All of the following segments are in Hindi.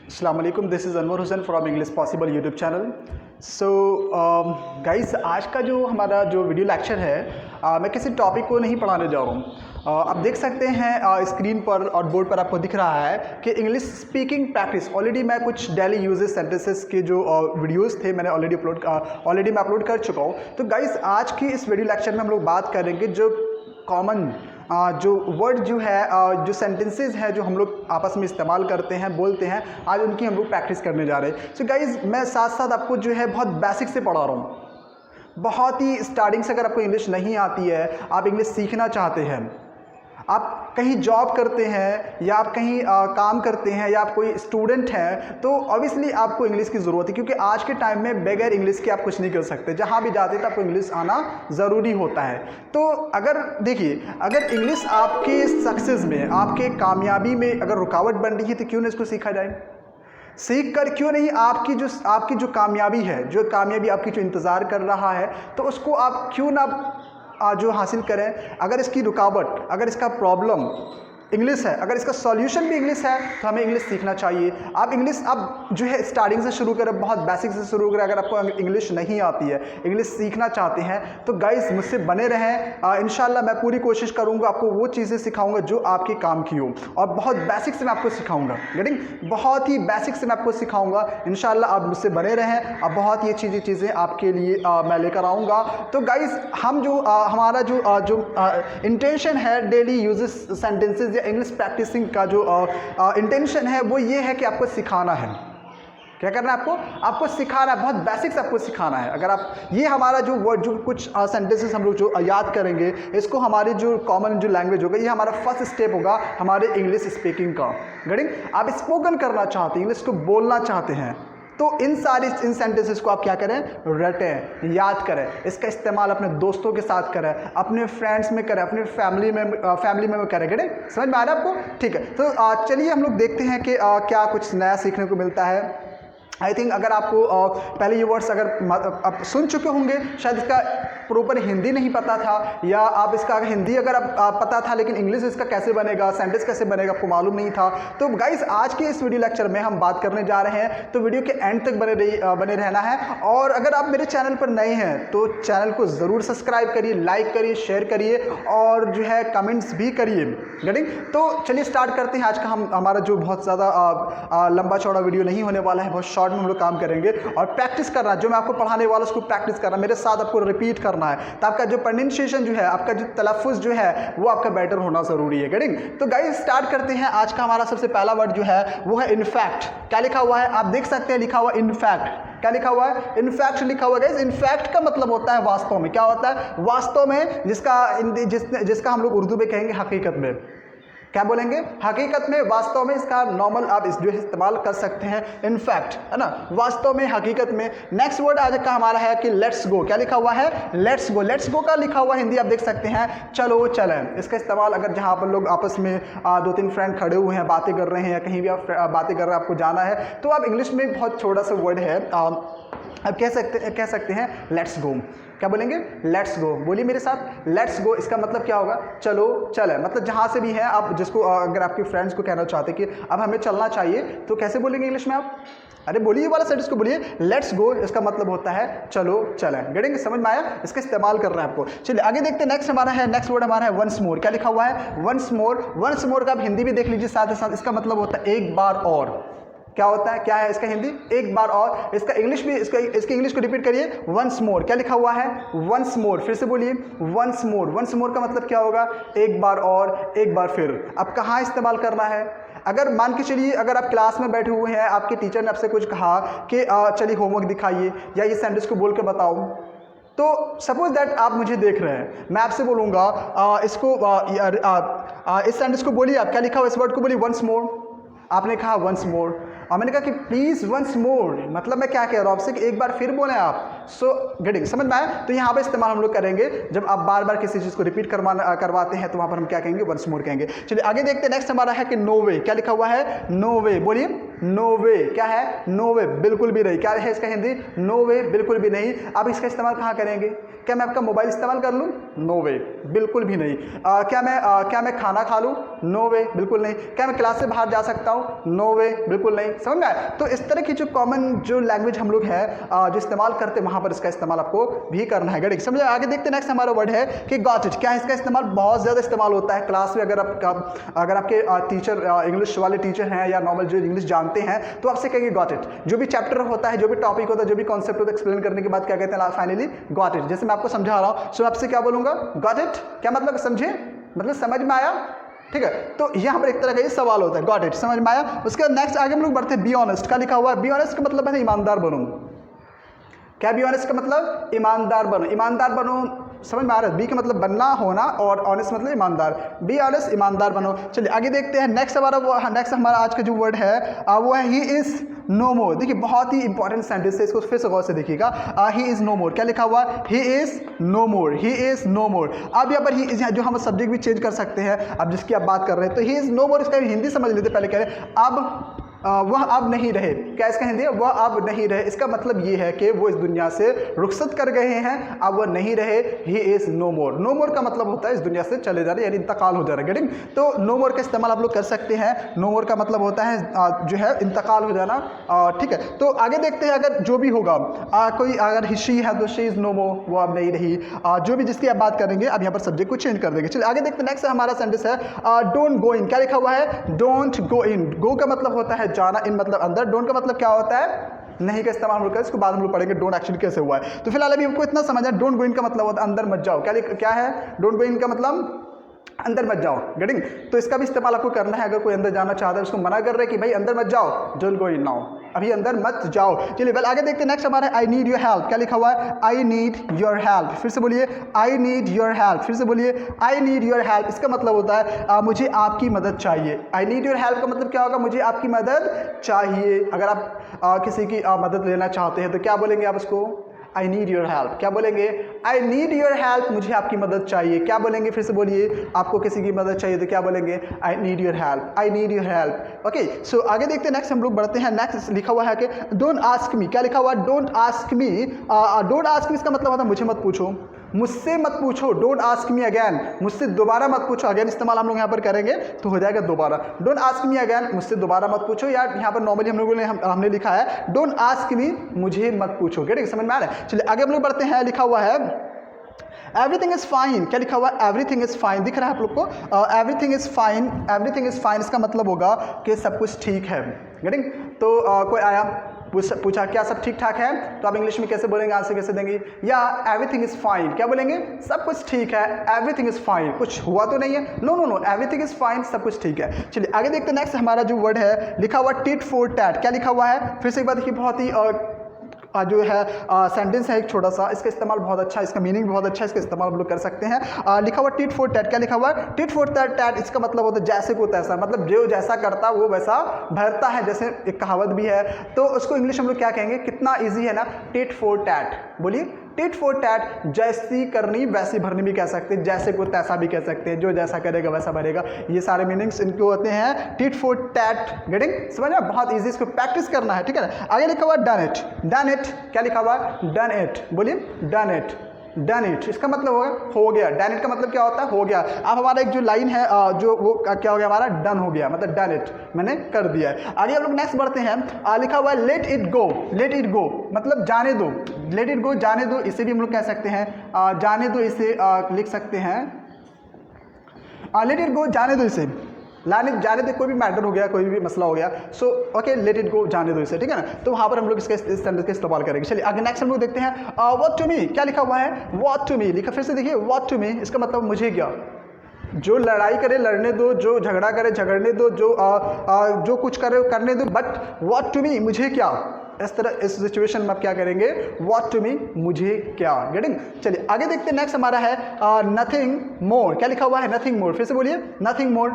अस्सलामुअलैकुम, this is Anwar Hussain from English possible YouTube channel. So guys, आज का जो हमारा जो वीडियो लेक्चर है, मैं किसी टॉपिक को नहीं पढ़ाने जा रहा हूँ। आप देख सकते हैं स्क्रीन पर और बोर्ड पर आपको दिख रहा है कि इंग्लिश स्पीकिंग प्रैक्टिस। ऑलरेडी मैं कुछ डेली यूजेस सेंटेंसेस के जो वीडियोस थे मैंने ऑलरेडी मैं अपलोड कर चुका हूँ। तो गाइस, आज की इस वीडियो लेक्चर में हम लोग बात करेंगे जो कॉमन जो वर्ड जो है, जो सेंटेंसेस हैं जो हम लोग आपस में इस्तेमाल करते हैं, बोलते हैं, आज उनकी हम लोग प्रैक्टिस करने जा रहे हैं। सो गाइज़, मैं साथ साथ आपको जो है बहुत बेसिक से पढ़ा रहा हूँ। बहुत ही स्टार्टिंग से अगर आपको इंग्लिश नहीं आती है, आप इंग्लिश सीखना चाहते हैं, आप कहीं जॉब करते हैं या आप कहीं काम करते हैं या आप कोई स्टूडेंट हैं, तो ऑब्वियसली आपको इंग्लिश की ज़रूरत है, क्योंकि आज के टाइम में बगैर इंग्लिश के आप कुछ नहीं कर सकते। जहाँ भी जाते हैं तो आपको इंग्लिश आना ज़रूरी होता है। तो अगर देखिए, अगर इंग्लिश आपके सक्सेस में, आपके कामयाबी में अगर रुकावट बन रही है, तो क्यों ना इसको सीखा जाए। सीख कर क्यों नहीं आपकी जो कामयाबी है, जो कामयाबी आपकी जो इंतज़ार कर रहा है, तो उसको आप क्यों ना जो हासिल करें। अगर इसकी रुकावट, अगर इसका प्रॉब्लम इंग्लिश है, अगर इसका सॉल्यूशन भी इंग्लिश है, तो हमें इंग्लिश सीखना चाहिए। आप इंग्लिश अब जो है स्टार्टिंग से शुरू करें, बहुत बेसिक से शुरू करें। अगर आपको इंग्लिश नहीं आती है, इंग्लिश सीखना चाहते हैं, तो गाइस मुझसे बने रहें। इंशाल्लाह मैं पूरी कोशिश करूंगा, आपको वो चीज़ें सिखाऊंगा जो आपके काम की हो, और बहुत बेसिक से मैं आपको सिखाऊंगा। गेटिंग, बहुत ही बेसिक से मैं आपको सिखाऊंगा। इंशाल्लाह आप मुझसे बने रहें, अब बहुत ही अच्छी चीज़ें आपके लिए मैं लेकर आऊँगा। तो गाइस, हम जो हमारा जो इंटेंशन है daily uses sentences English practicing का जो इंटेंशन है, वो ये है कि आपको सिखाना है। क्या करना है आपको सिखाना है, बहुत बेसिक्स आपको सिखाना है। अगर आप ये हमारा जो वर्ड, जो कुछ सेंटेंसेस हम लोग जो याद करेंगे, इसको हमारी जो कॉमन जो लैंग्वेज होगा, ये हमारा फर्स्ट स्टेप होगा हमारे इंग्लिश स्पीकिंग का। गेटिंग, आप स्पोकन करना चाहते हैं, इंग्लिश को बोलना चाहते हैं, तो इन सेंटेंसेस को आप क्या करें, रटें, याद करें। इसका इस्तेमाल अपने दोस्तों के साथ करें, अपने फ्रेंड्स में करें, अपनी फैमिली में करें। गेटिंग, समझ में आ रहा है आपको? ठीक है, तो चलिए हम लोग देखते हैं कि क्या कुछ नया सीखने को मिलता है। आई थिंक अगर आपको पहले ये वर्ड्स अगर आप सुन चुके होंगे, शायद इसका प्रॉपर हिंदी नहीं पता था, या आप इसका हिंदी अगर आप पता था, लेकिन इंग्लिश इसका कैसे बनेगा, सेंटेंस कैसे बनेगा, आपको मालूम नहीं था। तो गाइस, आज के इस वीडियो लेक्चर में हम बात करने जा रहे हैं, तो वीडियो के एंड तक बने रहना है। और अगर आप मेरे चैनल पर नए हैं, तो चैनल को ज़रूर सब्सक्राइब करिए, लाइक करिए, शेयर करिए, और जो है कमेंट्स भी करिए। गेटिंग, तो चलिए स्टार्ट करते हैं। आज का हमारा जो बहुत ज़्यादा लंबा चौड़ा वीडियो नहीं होने वाला है, बहुत शॉर्ट में हम लोग काम करेंगे। और प्रैक्टिस करना, जो मैं आपको पढ़ाने वाला उसको प्रैक्टिस करना, मेरे साथ आपको रिपीट करना है, तो आपका जो प्रोनाउंसिएशन जो है, आपका जो तलफ़ुज़ जो है, वो आपका बेटर होना ज़रूरी है। गेटिंग, तो गाइस स्टार्ट करते हैं। आज का हमारा सबसे पहला वर्ड जो है वो है इनफैक्ट। क्या लिखा हुआ है आप देख सकते हैं, लिखा हुआ इनफैक्ट। क्या लिखा हुआ है? इनफैक्ट लिखा हुआ है। इनफैक्ट का मतलब होता है वास्तव में। क्या होता है? वास्तव में, जिसका हम लोग उर्दू में कहेंगे हकीकत में। क्या बोलेंगे? हकीकत में, वास्तव में। इसका नॉर्मल आप जो इस्तेमाल कर सकते हैं, इनफैक्ट, है ना, वास्तव में, हकीकत में। नेक्स्ट वर्ड आज का हमारा है कि लेट्स गो। क्या लिखा हुआ है? Let's go. लेट्स गो का लिखा हुआ हिंदी आप देख सकते हैं, चलो चलें। इसका इस्तेमाल अगर जहाँ पर लोग आपस में दो तीन फ्रेंड खड़े हुए हैं, बातें कर रहे हैं, या कहीं भी आप बातें कर रहे हैं, आपको जाना है, तो आप इंग्लिश में बहुत छोटा सा वर्ड है, आप कह सकते हैं लेट्स गो। क्या बोलेंगे? Let's go. बोलिए मेरे साथ, लेट्स गो। इसका मतलब क्या होगा? चलो चले। मतलब जहाँ से भी हैं आप, जिसको अगर आपके फ्रेंड्स को कहना चाहते कि अब हमें चलना चाहिए, तो कैसे बोलेंगे इंग्लिश में आप? अरे बोलिए वाला सेंटेंस को बोलिए, लेट्स गो। इसका मतलब होता है चलो चलें। गेटिंग, समझ में आया? इसका इस्तेमाल कर रहे हैं आपको। चलिए आगे देखते हैं। नेक्स्ट वर्ड हमारा है वंस मोर। क्या लिखा हुआ है? वंस मोर। वंस मोर का आप हिंदी भी देख लीजिए साथ ही साथ। इसका मतलब होता है एक बार और। क्या होता है? क्या है इसका हिंदी? एक बार और। इसका इंग्लिश भी, इसकी इंग्लिश को रिपीट करिए, वंस मोर। क्या लिखा हुआ है? Once more. फिर से बोलिए, वंस मोर। वंस मोर का मतलब क्या होगा? एक बार और, एक बार फिर। अब कहाँ इस्तेमाल करना है? अगर मान के चलिए, अगर आप क्लास में बैठे हुए हैं, आपके टीचर ने आपसे कुछ कहा कि चलिए होमवर्क दिखाइए, या ये सेंटेंस को बोल के बताओ, तो सपोज दैट आप मुझे देख रहे हैं, मैं आपसे बोलूँगा इस सेंटेंस को बोलिए आप। क्या लिखा हुआ इस वर्ड को? बोलिए वंस मोर। आपने कहा वंस मोर, और मैंने कहा कि प्लीज़ वंस मोर, मतलब मैं क्या कह रहा हूँ आपसे कि एक बार फिर बोलें आप। सो गेटिंग, समझ में आया? तो यहाँ पर इस्तेमाल हम लोग करेंगे जब आप बार बार किसी चीज़ को रिपीट करवाते हैं, तो वहाँ पर हम क्या कहेंगे? वंस मोर कहेंगे। चलिए आगे देखते हैं। नेक्स्ट हमारा है कि नो वे। क्या लिखा हुआ है? नो वे। बोलिए, नो वे। क्या है? नो वे, बिल्कुल भी नहीं। क्या है इसका हिंदी? नो वे, बिल्कुल भी नहीं। अब इसका इस्तेमाल कहाँ करेंगे? क्या मैं आपका मोबाइल इस्तेमाल कर लूँ? नो वे, बिल्कुल भी नहीं। क्या मैं खाना खा लूँ? नो वे, बिल्कुल नहीं। क्या मैं क्लास से बाहर जा सकता हूँ? नो वे, बिल्कुल नहीं। समझ में आया? तो इस तरह की जो कॉमन जो लैंग्वेज हम लोग है जो इस्तेमाल करते हैं वहाँ पर इसका इस्तेमाल आपको भी करना है। गॉट समझ? आगे देखते हैं नेक्स्ट हमारा वर्ड है कि गॉट इट। क्या है इसका इस्तेमाल? बहुत ज़्यादा इस्तेमाल होता है क्लास में। अगर आपके टीचर इंग्लिश वाले टीचर हैं या नॉर्मल जो इंग्लिश जानते हैं तो आपसे कहेंगे गॉट इट। जो भी चैप्टर होता है, जो भी टॉपिक होता है, जो भी कॉन्सेप्ट होता है, एक्सप्लेन करने के बाद क्या कहते हैं फाइनली गॉट इट। जैसे मैं आपको समझा रहा हूँ, सो आपसे क्या बोलूँगा? Got it. क्या मतलब? समझे? मतलब समझ में आया? ठीक है, तो यहाँ पर एक तरह का ये सवाल होता है, गॉट इट, समझ में आया? उसके बाद नेक्स्ट आगे हम लोग बढ़ते हैं, बी ऑनेस्ट। क्या लिखा हुआ है? बी ऑनेस्ट का मतलब है ईमानदार बनो। क्या बी ऑनेस्ट का मतलब? ईमानदार बनो। ईमानदार बनो समझ में आ रहा है? बी का मतलब बनना, होना, और ऑनेस्ट मतलब ईमानदार। बी ऑनेस्ट, ईमानदार बनो। चलिए आगे देखते हैं नेक्स्ट हमारा आज का जो वर्ड है वो है ही इज़ नो मोर। देखिए बहुत ही इंपॉर्टेंट सेंटेंस है, इसको फिर से गौर से देखिएगा। He is no more. क्या लिखा हुआ? He is no more. He is no more. अब यहाँ पर ही इज़, जो हम सब्जेक्ट भी चेंज कर सकते हैं अब जिसकी आप बात कर रहे हैं, तो ही इज़ नो मोर इसका हिंदी समझ लेते पहले। कह रहे अब वह अब नहीं रहे। क्या इसका हिंदी है? वह अब नहीं रहे। इसका मतलब ये है कि वो इस दुनिया से रुखसत कर गए हैं, अब वह नहीं रहे। He is no more. No more का मतलब होता है इस दुनिया से चले जा रहे, यानी इंतकाल हो जा रहा है। गेटिंग? तो नो मोर का इस्तेमाल आप लोग कर सकते हैं। नो मोर का मतलब होता है जो है इंतकाल हो जाना। ठीक है, तो आगे देखते हैं अगर जो भी होगा कोई अगर हिस्ट्री है तो शी इज़ नो मोर, वो अब नहीं रही। जो भी जिसकी आप बात करेंगे अब यहाँ पर सब्जेक्ट को चेंज कर देंगे। चलिए आगे देखते हैं नेक्स्ट हमारा सेंटेंस है डोंट गो इन। क्या लिखा हुआ है? डोंट गो इन। गो का मतलब होता है जाना, इन मतलब अंदर। डोंट का मतलब क्या होता है? नहीं का इस्तेमाल हम लोग करें, इसको बाद में लोग पढ़ेंगे डोंट एक्चुअली कैसे हुआ है। तो फिलहाल अभी हमको इतना समझना, डोंट गो इन का मतलब होता है अंदर मत जाओ। क्या है? डोंट गो इन का मतलब अंदर मत जाओ। गेटिंग? तो इसका भी इस्तेमाल आपको करना है। अगर कोई अंदर जाना चाहता है उसको मना कर रहे हैं कि भाई अंदर मत जाओ, डोंट गो इन नाउ, अभी अंदर मत जाओ। चलिए वेल आगे देखते हैं नेक्स्ट हमारा आई नीड योर हेल्प। क्या लिखा हुआ है? आई नीड योर हेल्प। फिर से बोलिए, आई नीड योर हेल्प। फिर से बोलिए, आई नीड योर हेल्प। इसका मतलब होता है मुझे आपकी मदद चाहिए। आई नीड योर हेल्प का मतलब क्या होगा? मुझे आपकी मदद चाहिए। अगर आप किसी की मदद लेना चाहते हैं तो क्या बोलेंगे आप उसको? आई नीड योर हेल्प। क्या बोलेंगे? आई नीड योर हेल्प, मुझे आपकी मदद चाहिए। क्या बोलेंगे? फिर से बोलिए, आपको किसी की मदद चाहिए तो क्या बोलेंगे? I need your help, I need your help. Okay, so आगे देखते हैं नेक्स्ट हम लोग बढ़ते हैं। नेक्स्ट लिखा हुआ है कि डोंट आस्क मी। क्या लिखा हुआ है? Don't ask me. Don't ask me इसका मतलब होता है मुझे मत पूछो, मुझसे मत पूछो। डोंट आस्क मी अगैन, मुझसे दोबारा मत पूछो। अगैन इस्तेमाल हम लोग यहाँ पर करेंगे तो हो जाएगा दोबारा। डोंट आस्क मी अगैन, मुझसे दोबारा मत पूछो। या यहाँ पर नॉर्मली हम लोगों ने हमने लिखा है डोंट आस्क मी, मुझे मत पूछो। गेट? समझ में आ रहा है? चलिए आगे हम लोग बढ़ते हैं। लिखा हुआ है एवरीथिंग इज़ फाइन। क्या लिखा हुआ है? Everything is fine. दिख रहा है आप लोग को? Everything is fine. Everything is fine इसका मतलब होगा कि सब कुछ ठीक है। गेटिंग? तो कोई आया पूछा क्या सब ठीक ठाक है, तो आप इंग्लिश में कैसे बोलेंगे, आंसर कैसे देंगे? या एवरीथिंग इज़ फाइन। क्या बोलेंगे? सब कुछ ठीक है, एवरीथिंग इज़ फाइन। कुछ हुआ तो नहीं है? No no no, everything is fine, सब कुछ ठीक है। चलिए आगे देखते हैं नेक्स्ट हमारा जो वर्ड है लिखा हुआ टिट फॉर टैट। क्या लिखा हुआ है? फिर से एक बार देखिए, बहुत ही जो है सेंटेंस है एक छोटा सा, इसका इस्तेमाल बहुत अच्छा है, इसका मीनिंग बहुत अच्छा है, इसका इस्तेमाल हम लोग कर सकते हैं। लिखा हुआ टिट फॉर टैट। क्या लिखा हुआ है? Tit for tat. इसका मतलब होता है जैसे को तैसा, मतलब जो जैसा करता वो वैसा भरता है, जैसे एक कहावत भी है। तो उसको इंग्लिश हम लोग क्या कहेंगे? कितना ईजी है ना, टिट फॉर टैट। बोलिए, टिट फॉर टैट। जैसी करनी वैसी भरनी भी कह सकते हैं, जैसे को तैसा भी कह सकते हैं, जो जैसा करेगा वैसा भरेगा। ये सारे मीनिंग्स इनके होते हैं टिट फॉर टैट। गेटिंग? समझ में? बहुत इजी, इसको प्रैक्टिस करना है। ठीक है ना? आगे लिखा हुआ डन इट। Done it. क्या लिखा हुआ? Done it. बोलिए, डन इट। डन इट इसका मतलब होगा हो गया। डन इट का मतलब क्या होता है? हो गया। अब हमारा एक जो लाइन है जो वो क्या हो गया हमारा? डन हो गया, मतलब डन इट, मैंने कर दिया है। आगे हम लोग नेक्स्ट बढ़ते हैं। लिखा हुआ है let it go. Let it go मतलब जाने दो। लेट इट गो, जाने दो, इसे भी हम लोग कह सकते हैं जाने दो, इसे लिख सकते हैं लेट इट गो, जाने दो इसे। जाने दो, कोई भी मैटर हो गया, कोई भी मसला हो गया, so okay let it go, जाने दो इसे। ठीक है ना? तो वहाँ पर हम लोग इसके इस सेंटेंस का इस्तेमाल करेंगे। चलिए आगे नेक्स्ट हम लोग देखते हैं व्हाट टू मी। क्या लिखा हुआ है? व्हाट टू मी लिखा, फिर से देखिए, व्हाट टू मी इसका मतलब मुझे क्या। जो लड़ाई करे लड़ने दो, जो झगड़ा करे झगड़ने दो, जो कुछ करे करने दो, बट व्हाट टू मी मुझे क्या। इस तरह इस सिचुएशन में आप क्या करेंगे? व्हाट टू मी मुझे क्या। गेटिंग? चलिए आगे देखते हैं। नेक्स्ट हमारा है नथिंग मोर। क्या लिखा हुआ है? Nothing more. फिर से बोलिए, नथिंग मोर।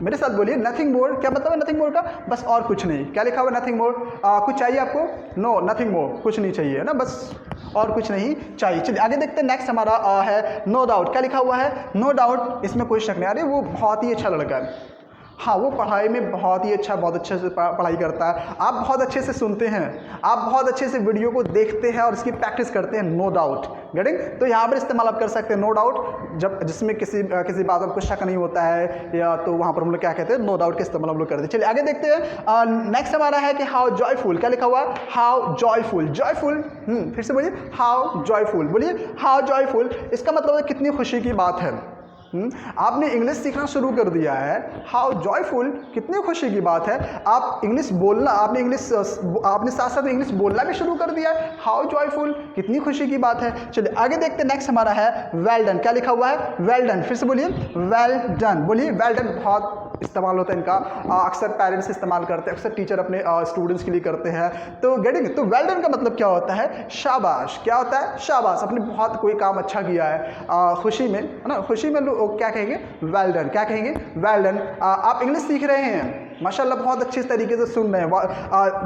मेरे साथ बोलिए, नथिंग मोर। क्या मतलब है नथिंग मोर का? बस और कुछ नहीं। क्या लिखा हुआ है? Nothing more. कुछ चाहिए आपको? नो, नथिंग मोर, कुछ नहीं चाहिए ना, बस और कुछ नहीं चाहिए। चलिए आगे देखते हैं। नेक्स्ट हमारा है नो डाउट। क्या लिखा हुआ है? No doubt. इसमें कोई शक नहीं। अरे वो बहुत ही अच्छा लड़का है, हाँ वो पढ़ाई में बहुत ही अच्छा, बहुत अच्छे से पढ़ाई करता है, आप बहुत अच्छे से सुनते हैं, आप बहुत अच्छे से वीडियो को देखते हैं और इसकी प्रैक्टिस करते हैं, नो डाउट। गेटिंग। तो यहाँ पर इस्तेमाल आप कर सकते हैं नो डाउट, जब जिसमें किसी बात पर कुछ शक नहीं होता है या तो वहाँ पर हम लोग क्या कहते हैं नो डाउट का इस्तेमाल हम लोग करते हैं। चलिए आगे देखते हैं। नेक्स्ट हमारा है कि हाउ जॉयफुल, क्या लिखा हुआ है हाउ जॉयफुल, जॉयफुल फिर से बोलिए हाउ जॉयफुल, बोलिए हाउ जॉयफुल। इसका मतलब है कितनी खुशी की बात है। आपने इंग्लिश सीखना शुरू कर दिया है, हाउ जॉयफुल कितनी खुशी की बात है। आप इंग्लिश बोलना, आपने साथ साथ इंग्लिश बोलना भी शुरू कर दिया है, हाउ जॉयफुल कितनी खुशी की बात है। चलिए आगे देखते हैं। नेक्स्ट हमारा है वेल डन, क्या लिखा हुआ है वेल डन, फिर से बोलिए वेल डन, बोलिए वेल डन बहुत इस्तेमाल होता है इनका, अक्सर पेरेंट्स इस्तेमाल करते हैं, अक्सर टीचर अपने स्टूडेंट्स के लिए करते हैं। तो गेटिंग, तो वेल डन का मतलब क्या होता है शाबाश, क्या होता है शाबाश, आपने बहुत कोई काम अच्छा किया है खुशी में, है ना, खुशी में लोग क्या कहेंगे वेल डन, क्या कहेंगे वेल डन। आप इंग्लिश सीख रहे हैं माशाल्लाह, बहुत अच्छे तरीके से सुन रहे हैं,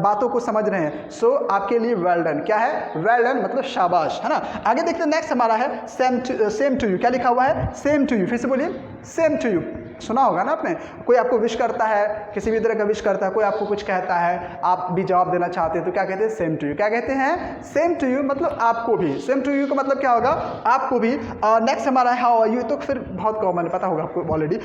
बातों को समझ रहे हैं, सो आपके लिए वेल डन क्या है वेल डन मतलब शाबाश, है ना। आगे देखते हैं। नेक्स्ट हमारा है सेम टू यू, क्या लिखा हुआ है सेम टू यू, फिर से बोलिए सेम टू यू। सुना होगा ना आपने, कोई आपको विश करता है, किसी भी तरह का विश करता है, कोई आपको कुछ कहता है, आप भी जवाब देना चाहते हैं तो क्या कहते हैं सेम टू यू, क्या कहते हैं सेम टू यू, मतलब आपको भी। सेम टू यू का मतलब क्या होगा आपको भी। नेक्स्ट हमारा है हाउ आर यू, तो फिर बहुत कॉमन है, पता होगा आपको ऑलरेडी।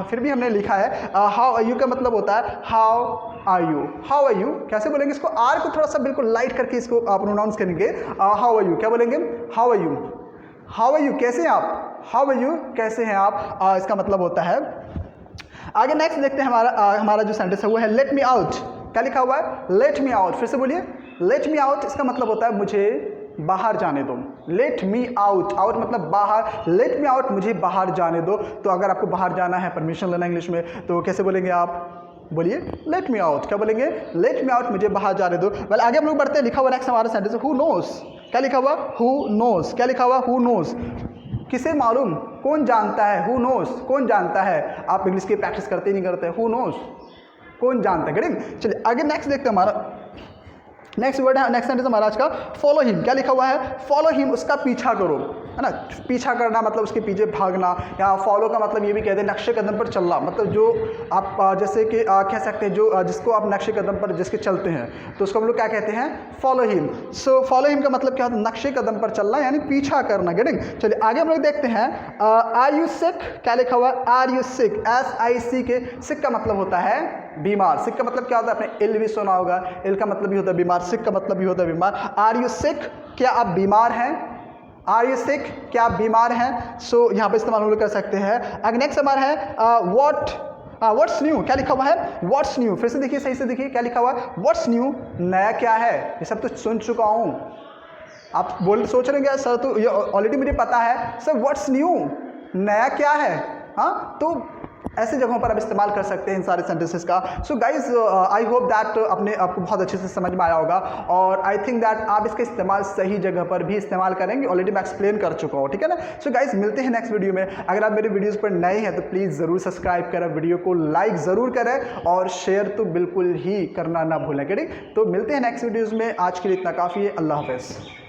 फिर भी हमने लिखा है हाउ आर यू का मतलब होता है how are you, how are you कैसे बोलेंगे इसको, आर को थोड़ा सा बिल्कुल लाइट करके इसको आप प्रोनाउंस करेंगे। हाउ आर यू क्या बोलेंगे how are you, how are you कैसे हैं आप, हाउ आर यू कैसे हैं आप, इसका मतलब होता है। आगे नेक्स्ट देखते हैं। हमारा जो सेंटेंस है वो है लेट मी आउट, क्या लिखा हुआ है लेट मी आउट, फिर से बोलिए लेट मी आउट। इसका मतलब होता है मुझे बाहर जाने दो, लेट मी आउट, आउट मतलब बाहर, लेट मी आउट मुझे बाहर जाने दो। तो अगर आपको बाहर जाना है, परमिशन लेना इंग्लिश में, तो कैसे बोलेंगे आप, बोलिए लेट मी आउट, क्या बोलेंगे लेट मी आउट मुझे बाहर जाने दो। वेल आगे हम लोग बढ़ते हैं। लिखा हुआ नेक्स्ट हमारा सेंटेंस हु नोस, क्या लिखा हुआ हु नोस, क्या लिखा हुआ हु नोस, किसे मालूम, कौन जानता है, हु नोस कौन जानता है। आप इंग्लिश की प्रैक्टिस करते ही नहीं करते, हु नोस कौन जानता है, गेटिंग। चलिए आगे नेक्स्ट देखते हैं। हमारा नेक्स्ट वर्ड है, नेक्स्ट सेंटेंस हमारा आज का फॉलो हिम, क्या लिखा हुआ है फॉलो हिम, उसका पीछा करो, है ना। पीछा करना मतलब उसके पीछे भागना, या फॉलो का मतलब ये भी कहते हैं नक्शे कदम पर चलना, मतलब जो आप जैसे कि कह सकते हैं जो जिसको आप नक्शे कदम पर जिसके चलते हैं तो उसको हम लोग क्या कहते हैं follow him. So follow him का मतलब क्या होता है नक्शे कदम पर चलना यानी पीछा करना, गेटिंग। चलिए आगे हम लोग देखते हैं। आर यू सिक, क्या लिखा हुआ है आर यू सिक, SICK, सिक का मतलब होता है बीमार। सिक का मतलब क्या होता है, आपने इल भी सुना होगा, इल का मतलब भी होता है बीमार, सिक का मतलब भी होता है बीमार। आर यू सिक, क्या आप बीमार हैं, आर यू सिक क्या आप बीमार हैं। सो यहाँ पे इस्तेमाल हम लोग कर सकते हैं। अगर नेक्स्ट हमारा है व्हाट्स न्यू, क्या लिखा हुआ है व्हाट्स न्यू, फिर से देखिए सही से देखिए क्या लिखा हुआ है व्हाट्स न्यू, नया क्या है, ये सब तो सुन चुका हूँ। आप सोच रहे हैं सर तो ये ऑलरेडी मुझे पता है, सर व्हाट्स न्यू नया क्या है, हाँ। तो ऐसी जगहों पर आप इस्तेमाल कर सकते हैं इन सारे सेंटेंसेस का। So guys I hope that आपको बहुत अच्छे से समझ में आया होगा, और आई थिंक दैट आप इसका इस्तेमाल सही जगह पर भी इस्तेमाल करेंगे, ऑलरेडी मैं एक्सप्लेन कर चुका हूँ, ठीक है ना। सो गाइज मिलते हैं नेक्स्ट वीडियो में। अगर आप मेरे वीडियोज़ पर नए हैं तो प्लीज़ ज़रूर सब्सक्राइब करें, वीडियो को लाइक ज़रूर करें और शेयर तो बिल्कुल ही करना ना भूलें, ठीक। तो मिलते हैं नेक्स्ट वीडियोज़ में, आज के लिए इतना काफ़ी है, अल्लाह हाफ़िज़।